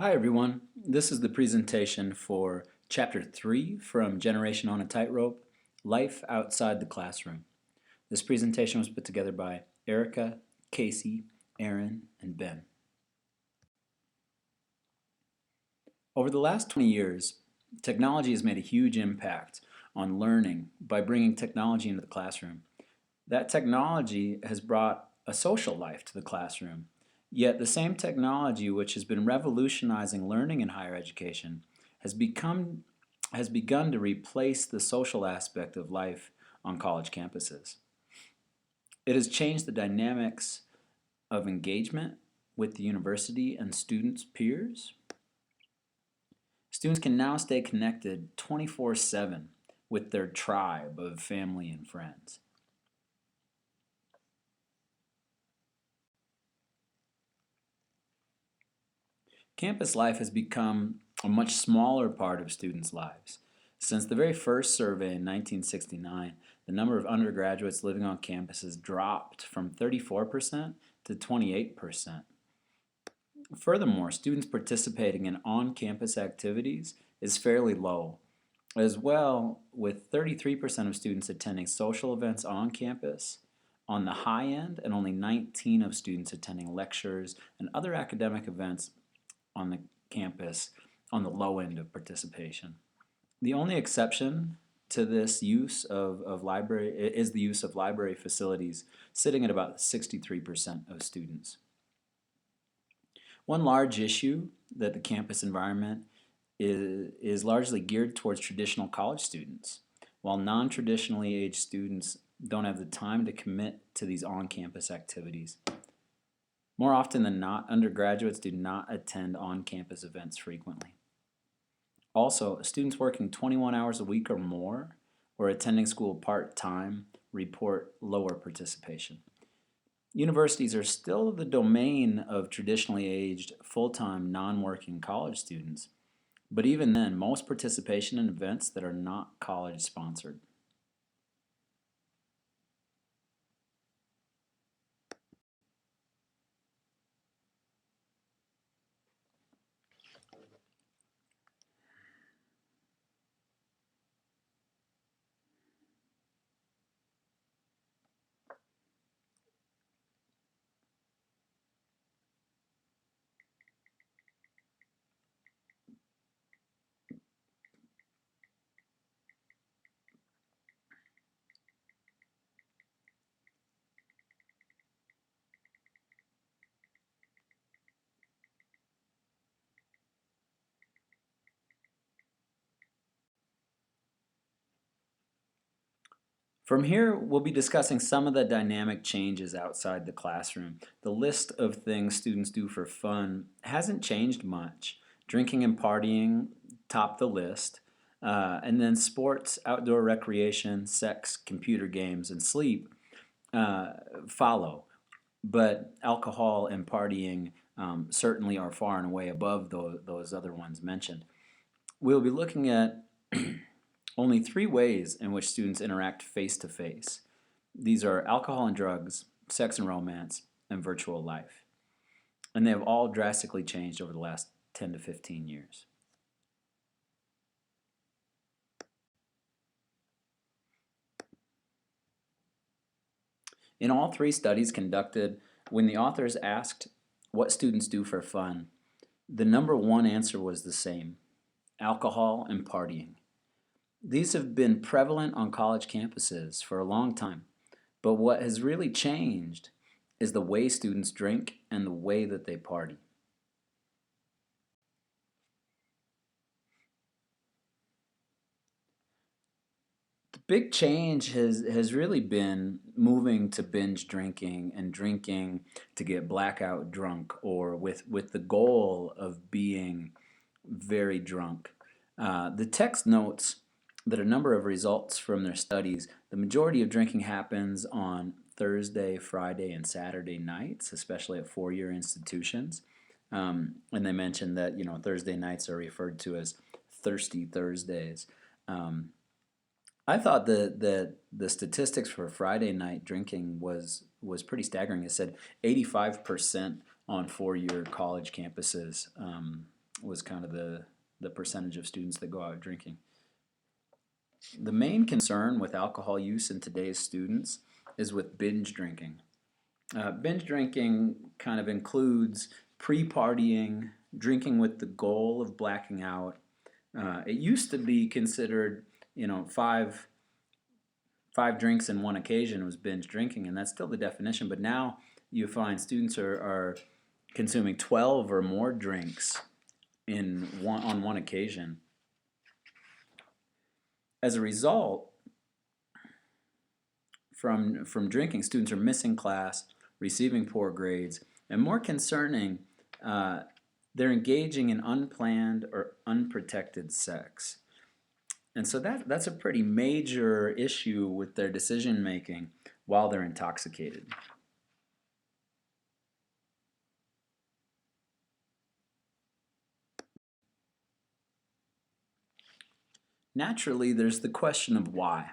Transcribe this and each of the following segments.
Hi everyone, this is the presentation for Chapter 3 from Generation on a Tightrope, Life Outside the Classroom. This presentation was put together by Erica, Casey, Aaron, and Ben. Over the last 20 years, technology has made a huge impact on learning by bringing technology into the classroom. That technology has brought a social life to the classroom. Yet the same technology which has been revolutionizing learning in higher education has begun to replace the social aspect of life on college campuses. It has changed the dynamics of engagement with the university and students' peers. Students can now stay connected 24/7 with their tribe of family and friends. Campus life has become a much smaller part of students' lives. Since the very first survey in 1969, the number of undergraduates living on campus has dropped from 34% to 28%. Furthermore, students participating in on-campus activities is fairly low. As well, with 33% of students attending social events on campus on the high end and only 19 of students attending lectures and other academic events on the campus on the low end of participation. The only exception to this use of library is the use of library facilities, sitting at about 63% of students. One large issue that the campus environment is largely geared towards traditional college students, while non-traditionally aged students don't have the time to commit to these on-campus activities. More often than not, undergraduates do not attend on-campus events frequently. Also, students working 21 hours a week or more or attending school part-time report lower participation. Universities are still the domain of traditionally aged, full-time, non-working college students, but even then, most participation in events that are not college-sponsored. From here, we'll be discussing some of the dynamic changes outside the classroom. The list of things students do for fun hasn't changed much. Drinking and partying top the list, and then sports, outdoor recreation, sex, computer games, and sleep follow. But alcohol and partying certainly are far and away above those other ones mentioned. We'll be looking at only 3 ways in which students interact face-to-face. These are alcohol and drugs, sex and romance, and virtual life. And they have all drastically changed over the last 10 to 15 years. In all 3 studies conducted, when the authors asked what students do for fun, the number 1 answer was the same: alcohol and partying. These have been prevalent on college campuses for a long time, but what has really changed is the way students drink and the way that they party. The big change has really been moving to binge drinking and drinking to get blackout drunk or with the goal of being very drunk. The text notes that a number of results from their studies, the majority of drinking happens on Thursday, Friday, and Saturday nights, especially at four-year institutions. And they mentioned that Thursday nights are referred to as thirsty Thursdays. I thought that the statistics for Friday night drinking was pretty staggering. It said 85% on four-year college campuses was kind of the percentage of students that go out drinking. The main concern with alcohol use in today's students is with binge drinking. Binge drinking kind of includes pre-partying, drinking with the goal of blacking out. It used to be considered, five drinks in one occasion was binge drinking, and that's still the definition. But now you find students are consuming 12 or more drinks on one occasion. As a result, from drinking, students are missing class, receiving poor grades, and more concerning, they're engaging in unplanned or unprotected sex. And so that's a pretty major issue with their decision making while they're intoxicated. Naturally, there's the question of why.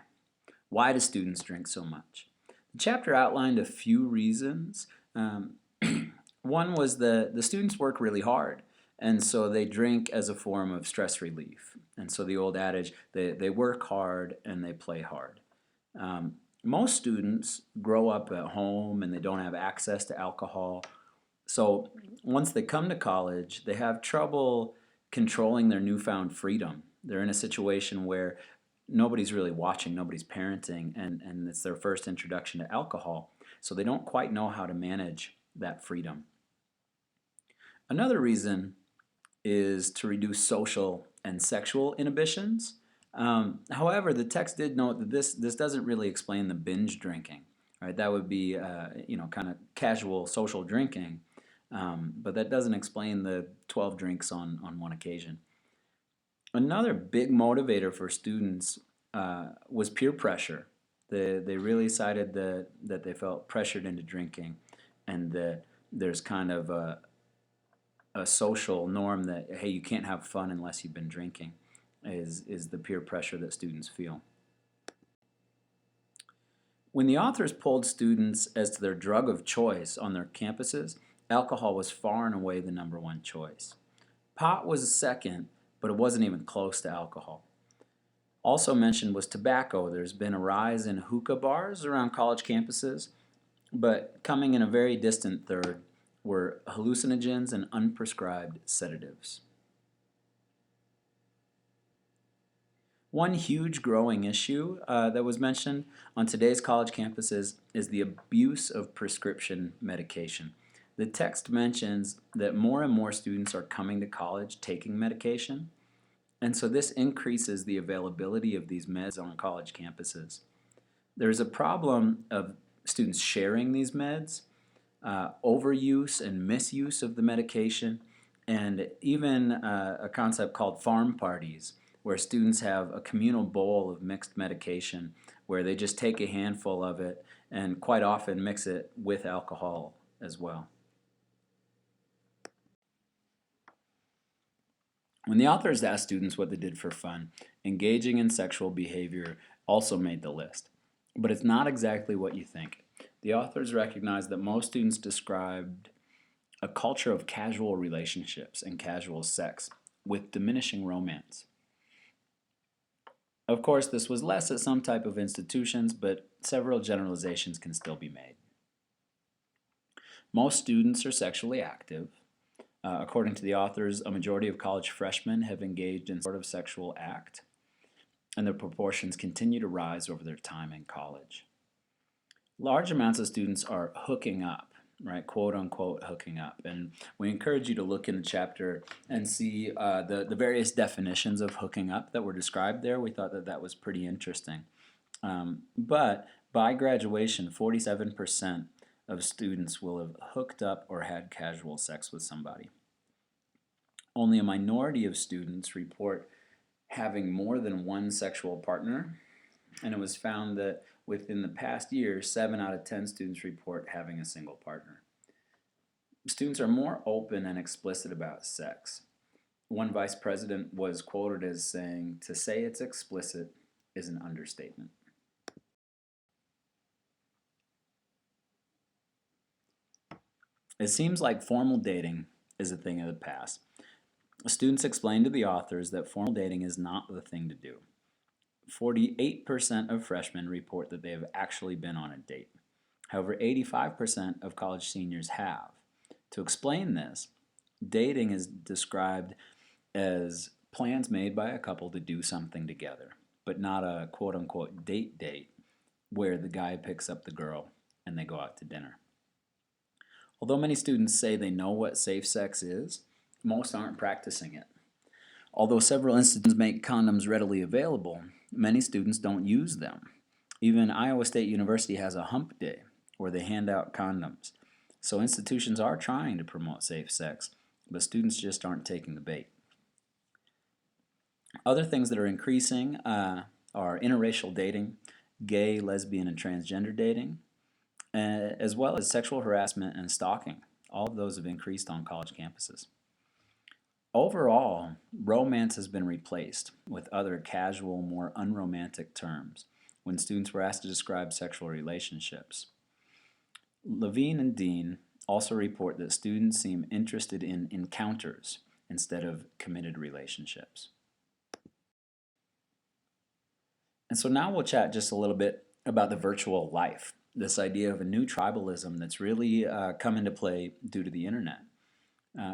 Why do students drink so much? The chapter outlined a few reasons. One was the students work really hard, and so they drink as a form of stress relief. And so the old adage, they work hard and they play hard. Most students grow up at home and they don't have access to alcohol. So once they come to college, they have trouble controlling their newfound freedom. They're in a situation where nobody's really watching, nobody's parenting, and it's their first introduction to alcohol. So they don't quite know how to manage that freedom. Another reason is to reduce social and sexual inhibitions. However, the text did note that this doesn't really explain the binge drinking. Right? That would be kind of casual social drinking, but that doesn't explain the 12 drinks on one occasion. Another big motivator for students was peer pressure. They really cited that they felt pressured into drinking, and that there's kind of a social norm that, hey, you can't have fun unless you've been drinking, is the peer pressure that students feel. When the authors polled students as to their drug of choice on their campuses, alcohol was far and away the number one choice. Pot was second, but it wasn't even close to alcohol. Also mentioned was tobacco. There's been a rise in hookah bars around college campuses, but coming in a very distant third were hallucinogens and unprescribed sedatives. One huge growing issue that was mentioned on today's college campuses is the abuse of prescription medication. The text mentions that more and more students are coming to college taking medication, and so this increases the availability of these meds on college campuses. There's a problem of students sharing these meds, overuse and misuse of the medication, and even a concept called farm parties, where students have a communal bowl of mixed medication where they just take a handful of it and quite often mix it with alcohol as well. When the authors asked students what they did for fun, engaging in sexual behavior also made the list. But it's not exactly what you think. The authors recognized that most students described a culture of casual relationships and casual sex with diminishing romance. Of course, this was less at some type of institutions, but several generalizations can still be made. Most students are sexually active. According to the authors, a majority of college freshmen have engaged in some sort of sexual act, and their proportions continue to rise over their time in college. Large amounts of students are hooking up, right? Quote unquote hooking up. And we encourage you to look in the chapter and see the various definitions of hooking up that were described there. We thought that was pretty interesting. But by graduation, 47% of students will have hooked up or had casual sex with somebody. Only a minority of students report having more than one sexual partner, and it was found that within the past year, 7 out of 10 students report having a single partner. Students are more open and explicit about sex. One vice president was quoted as saying, "To say it's explicit is an understatement." It seems like formal dating is a thing of the past. Students explained to the authors that formal dating is not the thing to do. 48% of freshmen report that they have actually been on a date. However, 85% of college seniors have. To explain this, dating is described as plans made by a couple to do something together, but not a quote unquote date where the guy picks up the girl and they go out to dinner. Although many students say they know what safe sex is, most aren't practicing it. Although several institutions make condoms readily available, many students don't use them. Even Iowa State University has a hump day where they hand out condoms. So institutions are trying to promote safe sex, but students just aren't taking the bait. Other things that are increasing are interracial dating, gay, lesbian, and transgender dating, as well as sexual harassment and stalking. All of those have increased on college campuses. Overall, romance has been replaced with other casual, more unromantic terms when students were asked to describe sexual relationships. Levine and Dean also report that students seem interested in encounters instead of committed relationships. And so now we'll chat just a little bit about the virtual life, this idea of a new tribalism that's really come into play due to the internet.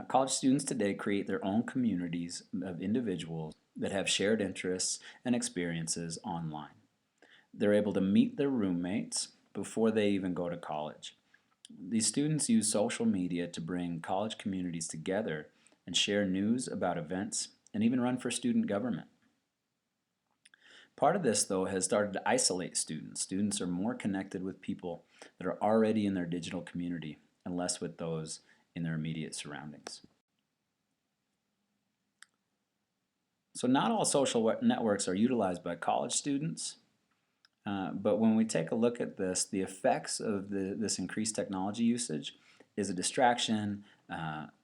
College students today create their own communities of individuals that have shared interests and experiences online. They're able to meet their roommates before they even go to college. These students use social media to bring college communities together and share news about events and even run for student government. Part of this, though, has started to isolate students. Students are more connected with people that are already in their digital community and less with those in their immediate surroundings. So not all social networks are utilized by college students, but when we take a look at this, the effects of this increased technology usage is a distraction,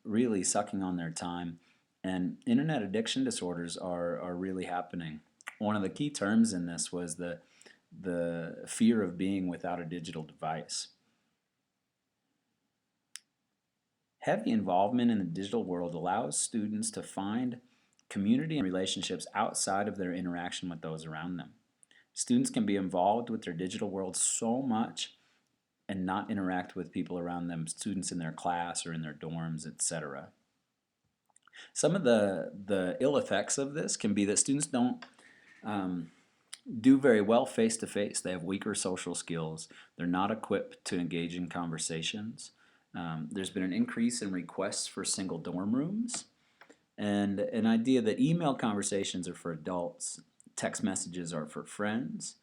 really sucking on their time, and internet addiction disorders are really happening. One of the key terms in this was the fear of being without a digital device. Heavy involvement in the digital world allows students to find community and relationships outside of their interaction with those around them. Students can be involved with their digital world so much and not interact with people around them, students in their class or in their dorms, etc. Some of the ill effects of this can be that students don't do very well face to face. They have weaker social skills. They're not equipped to engage in conversations. There's been an increase in requests for single dorm rooms, and an idea that email conversations are for adults, text messages are for friends.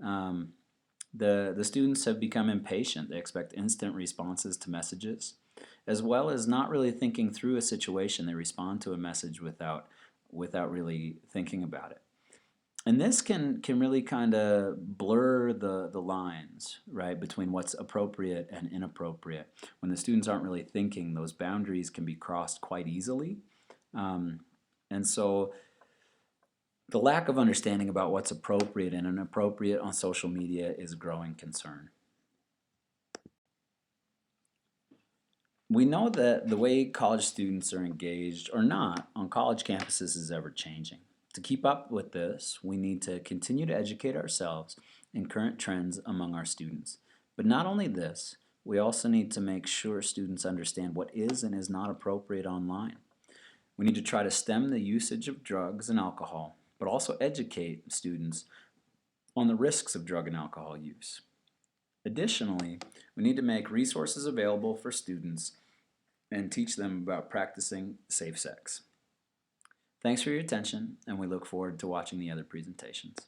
The students have become impatient. They expect instant responses to messages, as well as not really thinking through a situation. They respond to a message without really thinking about it. And this can really kind of blur the lines, right, between what's appropriate and inappropriate. When the students aren't really thinking, those boundaries can be crossed quite easily. And so the lack of understanding about what's appropriate and inappropriate on social media is a growing concern. We know that the way college students are engaged or not on college campuses is ever changing. To keep up with this, we need to continue to educate ourselves in current trends among our students. But not only this, we also need to make sure students understand what is and is not appropriate online. We need to try to stem the usage of drugs and alcohol, but also educate students on the risks of drug and alcohol use. Additionally, we need to make resources available for students and teach them about practicing safe sex. Thanks for your attention, and we look forward to watching the other presentations.